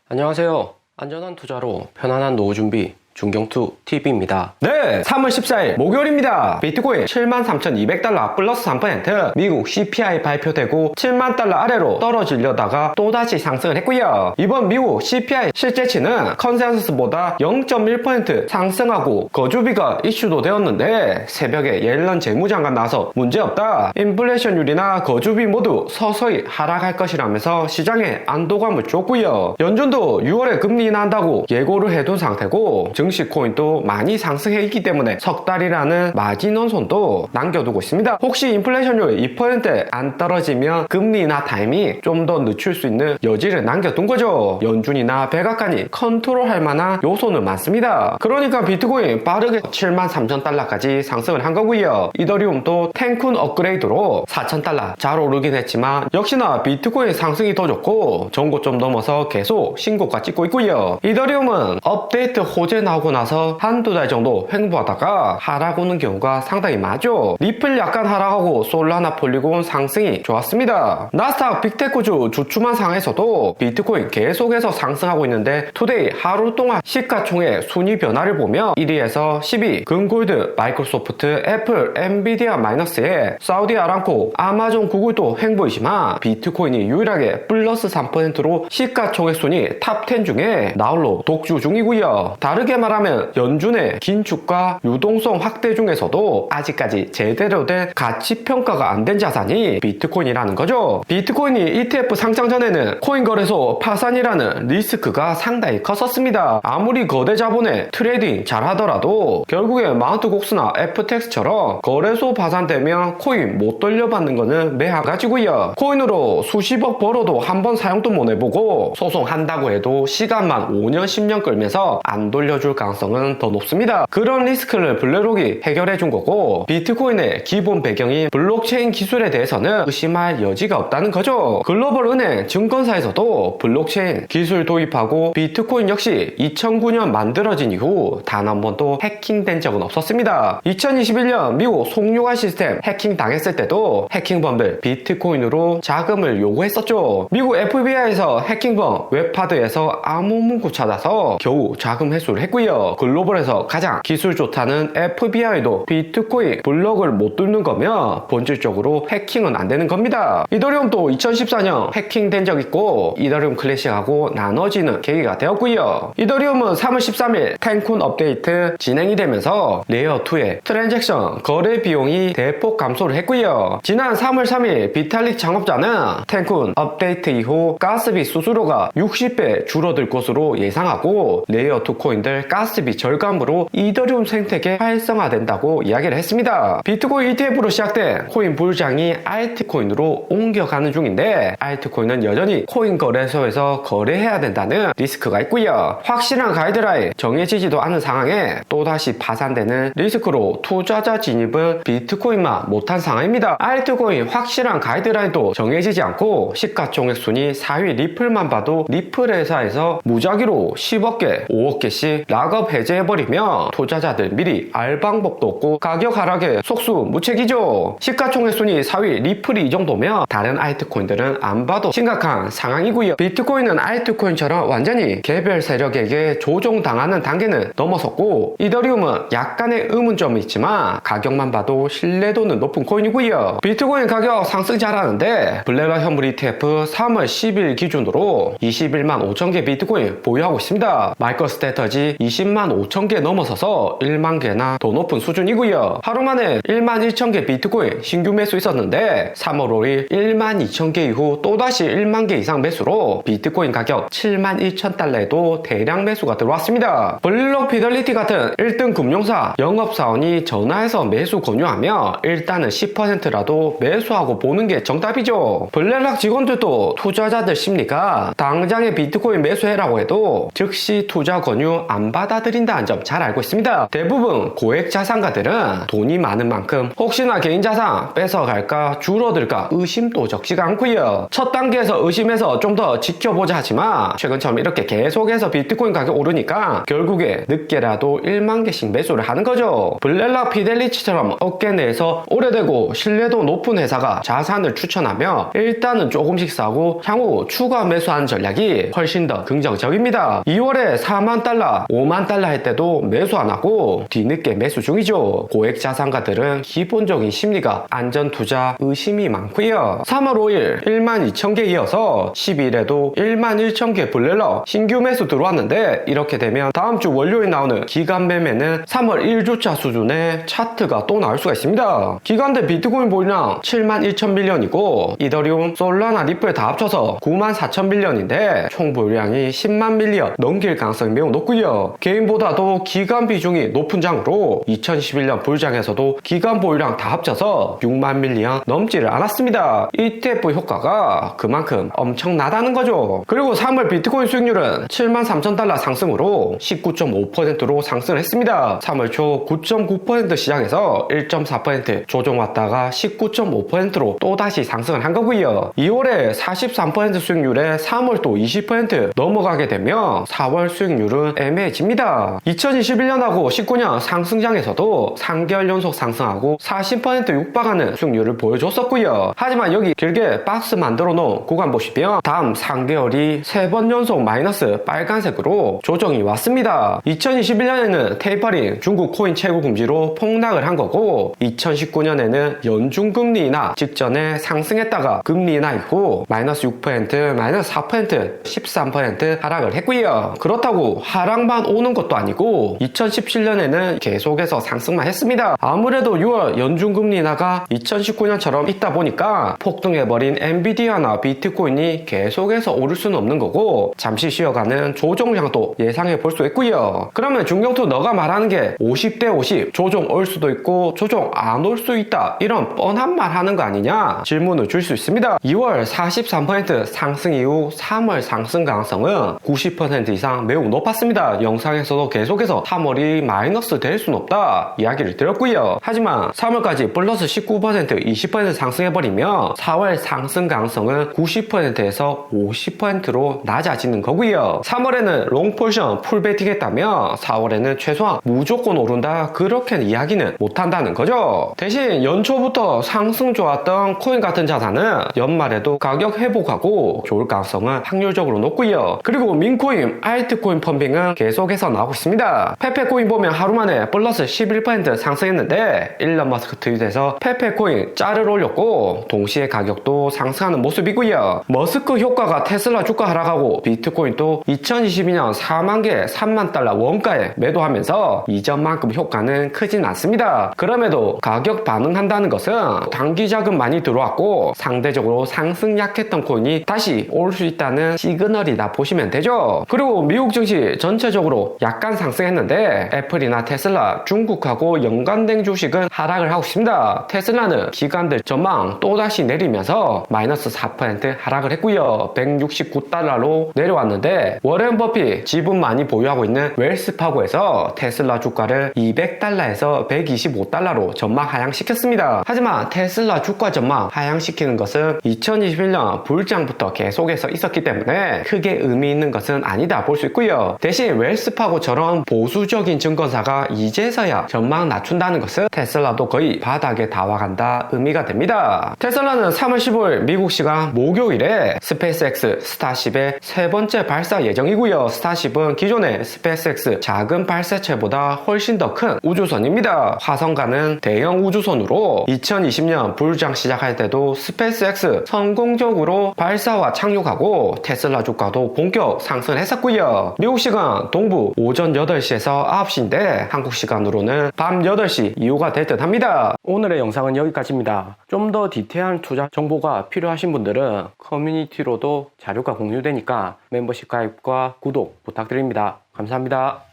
안녕하세요. 안전한 투자로 편안한 노후 준비 중경투TV입니다. 네, 3월 14일 목요일입니다. 비트코인 73,200달러 플러스 3%, 미국 CPI 발표되고 7만 달러 아래로 떨어지려다가 또다시 상승을 했고요. 이번 미국 CPI 실제치는 컨센서스보다 0.1% 상승하고 거주비가 이슈도 되었는데 새벽에 옐런 재무장관 나서 문제없다, 인플레이션율이나 거주비 모두 서서히 하락할 것이라면서 시장에 안도감을 줬고요. 연준도 6월에 금리 인하한다고 예고를 해둔 상태고 증시 코인도 많이 상승해 있기 때문에 석 달이라는 마지노선도 남겨두고 있습니다. 혹시 인플레이션율 2%에 안 떨어지면 금리 인하 타임이 좀 더 늦출 수 있는 여지를 남겨둔 거죠. 연준이나 백악관이 컨트롤할 만한 요소는 많습니다. 그러니까 비트코인 빠르게 73,000달러까지 상승을 한 거고요. 이더리움도 탱쿤 업그레이드로 4,000달러 잘 오르긴 했지만 역시나 비트코인 상승이 더 좋고 전고점 넘어서 계속 신고가 찍고 있고요. 이더리움은 업데이트 호재 나오고 나서 한두 달 정도 횡보하다가 하락 오는 경우가 상당히 많죠. 리플 약간 하락하고 솔라나 폴리곤 상승이 좋았습니다. 나스닥 빅테크주 주춤한 상황에서도 비트코인 계속해서 상승하고 있는데 투데이 하루 동안 시가총액 순위 변화를 보면 1위에서 10위 금골드, 마이크로소프트, 애플, 엔비디아 마이너스에 사우디 아람코, 아마존, 구글도 횡보이지만 비트코인이 유일하게 플러스 3%로 시가총액 순위 탑10 중에 나홀로 독주 중이고요. 다르게 말하면 연준의 긴축과 유동성 확대 중에서도 아직까지 제대로 된 가치평가가 안 된 자산이 비트코인이라는 거죠. 비트코인이 ETF 상장 전에는 코인 거래소 파산이라는 리스크가 상당히 컸었습니다. 아무리 거대 자본에 트레이딩 잘 하더라도 결국에 마운트 곡스나 FTX처럼 거래소 파산되면 코인 못 돌려받는 거는 매한가지고요. 코인으로 수십억 벌어도 한 번 사용도 못 해보고 소송한다고 해도 시간만 5년 10년 끌면서 안 돌려줄 가능성은 더 높습니다. 그런 리스크를 블랙록이 해결해준 거고 비트코인의 기본 배경인 블록체인 기술에 대해서는 의심할 여지가 없다는 거죠. 글로벌 은행 증권사에서도 블록체인 기술 도입하고 비트코인 역시 2009년 만들어진 이후 단 한 번도 해킹된 적은 없었습니다. 2021년 미국 송유관 시스템 해킹 당했을 때도 해킹범들 비트코인으로 자금을 요구했었죠. 미국 FBI에서 해킹범 웹하드에서 암호 문구 찾아서 겨우 자금 회수를 했고요. 글로벌에서 가장 기술 좋다는 FBI도 비트코인 블록을 못 뚫는 거면 본질적으로 해킹은 안 되는 겁니다. 이더리움도 2014년 해킹된 적 있고 이더리움 클래식하고 나눠지는 계기가 되었고요. 이더리움은 3월 13일 탱쿤 업데이트 진행이 되면서 레이어2의 트랜잭션 거래 비용이 대폭 감소를 했고요. 지난 3월 3일 비탈릭 창업자는 탱쿤 업데이트 이후 가스비 수수료가 60배 줄어들 것으로 예상하고 레이어2 코인들 가스비 절감으로 이더리움 생태계 활성화된다고 이야기를 했습니다. 비트코인 ETF로 시작된 코인 불장이 알트코인으로 옮겨가는 중인데 알트코인은 여전히 코인 거래소에서 거래해야 된다는 리스크가 있고요. 확실한 가이드라인 정해지지도 않은 상황에 또다시 파산되는 리스크로 투자자 진입은 비트코인만 못한 상황입니다. 알트코인 확실한 가이드라인도 정해지지 않고 시가총액 순위 4위 리플만 봐도 리플 회사에서 무작위로 10억 개, 5억 개씩 락업 해제해버리면 투자자들 미리 알 방법도 없고 가격 하락에 속수무책이죠. 시가총액 순위 4위 리플이 이 정도면 다른 알트코인들은 안 봐도 심각한 상황이고요. 비트코인은 알트코인처럼 완전히 개별 세력에게 조종당하는 단계는 넘어섰고 이더리움은 약간의 의문점이 있지만 가격만 봐도 신뢰도는 높은 코인이고요. 비트코인 가격 상승 잘하는데 블랙락 현물 ETF 3월 10일 기준으로 21만 5천 개 비트코인 보유하고 있습니다. 마이크로스트래티지 20만 5천 개 넘어서서 1만 개나 더 높은 수준이고요. 하루 만에 1만 1천 개 비트코인 신규 매수 있었는데 3월 5일 1만 2천 개 이후 또다시 1만 개 이상 매수로 비트코인 가격 7만 1천 달러에도 대량 매수가 들어왔습니다. 블록 피델리티 같은 1등 금융사 영업사원이 전화해서 매수 권유하면 일단은 10%라도 매수하고 보는 게 정답이죠. 블랙락 직원들도 투자자들 심리가 당장에 비트코인 매수해라고 해도 즉시 투자 권유 안 받아들인다는 점 잘 알고 있습니다. 대부분 고액 자산가들은 돈이 많은 만큼 혹시나 개인 자산 뺏어갈까 줄어들까 의심도 적지가 않고요. 첫 단계에서 의심해서 좀 더 지켜보자 하지만 최근처럼 이렇게 계속해서 비트코인 가격 오르니까 결국에 늦게라도 1만 개씩 매수를 하는 거죠. 블렐라 피델리치처럼 업계 내에서 오래되고 신뢰도 높은 회사가 자산을 추천하며 일단은 조금씩 사고 향후 추가 매수하는 전략이 훨씬 더 긍정적입니다. 2월에 4만 달러, 5만 달러 할 때도 매수 안 하고 뒤늦게 매수 중이죠. 고액 자산가들은 기본적인 심리가 안전 투자 의심이 많고요. 3월 5일 1만 2천 개 이어서 10일에도 1만 1천 개 블렐러 신규 매수 들어왔는데 이렇게 되면 다음 주 월요일 나오는 기간 매매는 3월 1주차 수준의 차트가 또 나올 수가 있습니다. 기간대 비트코인 보유량 7만 1천 밀리언이고 이더리움, 솔라나, 리플 다 합쳐서 9만 4천 밀리언인데 총 보유량이 10만 밀리언 넘길 가능성이 매우 높고요. 개인보다도 기간 비중이 높은 장으로 2011년 불장에서도 기간 보유량 다 합쳐서 6만 밀리언 넘지를 않았습니다. ETF 효과가 그만큼 엄청나다는 거죠. 그리고 3월 비트코인 수익률은 7만 3천 달러 상승으로 19.5%로 상승을 했습니다. 3월 초 9.9% 시장에서 1.4% 조정 왔다가 19.5%로 또다시 상승을 한 거고요. 2월에 43% 수익률에 3월 또 20% 넘어가게 되면 4월 수익률은 애매해집니다. 2021년하고 19년 상승장에서도 3개월 연속 상승하고 40% 육박하는 수익률을 보여줬었고요. 하지만 여기 길게 박스 만들어 놓은 구간 보시면 다음 3개월이 3번 연속 마이너스 빨간색으로 조정이 왔습니다. 2021년에는 테이퍼링 중국 코인 채굴 금지로 폭락을 한 거고 2019년에는 연중금리 인하 직전에 상승했다가 금리 인하 있고 마이너스 6%, 마이너스 4%, 13% 하락을 했고요. 그렇다고 하락만 오는 것도 아니고 2017년에는 계속해서 상승만 했습니다. 아무래도 6월 연중금리 인하가 2019년처럼 있다 보니까 폭등해버린 엔비디아나 비트코인이 계속해서 오를 수는 없는 거고 잠시 쉬어가는 조정량도 예상해 볼 수 있고요. 그러면 중경투 너가 말하는 게 50대 50 조정 올 수도 있고 조정 안 올 수 있다 이런 뻔한 말 하는 거 아니냐 질문을 줄 수 있습니다. 2월 43% 상승 이후 3월 상승 가능성은 90% 이상 매우 높았습니다. 영상에서도 계속해서 3월이 마이너스 될 수는 없다 이야기를 드렸고요. 하지만 3월까지 플러스 19% 20% 상승해버리면 4월 상승 가능성은 90%에서 50%로 낮아지는 거고요. 3월에는 롱포션 풀베팅 했다면 4월에는 최소한 무조건 오른다 그렇게 이야기는 못한다는 거죠. 대신 연초부터 상승 좋았던 코인 같은 자산은 연말에도 가격 회복하고 좋을 가능성은 확률적으로 높고요. 그리고 민코인, 알트코인 펌핑은 계속해서 나오고 있습니다. 페페코인 보면 하루 만에 플러스 11% 상승했는데 일론 머스크 트윗에서 페페코인 짤을 올렸고 동시에 가격도 상승하는 모습이고요. 머스크 효과가 테슬라 주가 하락하고 비트코인도 2022년 4만 개 3만 달러 원가에 매도하면서 이전만큼 효과는 크진 않습니다. 그럼에도 가격 반응한다는 것은 단기 자금 많이 들어왔고 상대적으로 상승 약했던 코인이 다시 올 수 있다는 시그널이다 보시면 되죠. 그리고 미국 증시 전체적으로 약간 상승했는데 애플이나 테슬라, 중국하고 연관된 주식은 하락을 하고 있습니다. 테슬라는 기관들 전망 또다시 내리면서 마이너스 4% 하락을 했고요. 169달러로 내려왔는데 워렌 버핏 지분 많이 보유하고 있는 웰스파고에서 테슬라 주가를 200달러에서 125달러로 전망 하향시켰습니다. 하지만 테슬라 주가 전망 하향시키는 것은 2021년 불장부터 계속해서 있었기 때문에 크게 의미 있는 것은 아니다 볼 수 있고요. 대신 웰스파고처럼 보수적인 증권사가 이제서야 전망 낮춘다는 것은 테슬라도 거의 바닥에 다와간다 의미가 됩니다. 테슬라는 3월 15일 미국 시간 목요일에 스페이스X 스타쉽의 세 번째 발사 예정이고요. 스타쉽은 기존의 스페이스X 작은 발사체보다 훨씬 더 큰 우주선입니다. 화성가는 대형 우주선으로 2020년 불장 시작할 때도 스페이스X 성공적으로 발사와 착륙하고 테슬라 주가도 본격 상승을 했었고요. 미국 시간 동부 오전 8시에서 9시인데 한국 시간으로는 밤 8시 이후가 될 듯 합니다. 오늘의 영상은 여기까지입니다. 좀 더 디테일한 투자 정보가 필요하신 분들은 커뮤니티로도 자료가 공유되니까 멤버십 가입과 구독 부탁드립니다. 감사합니다.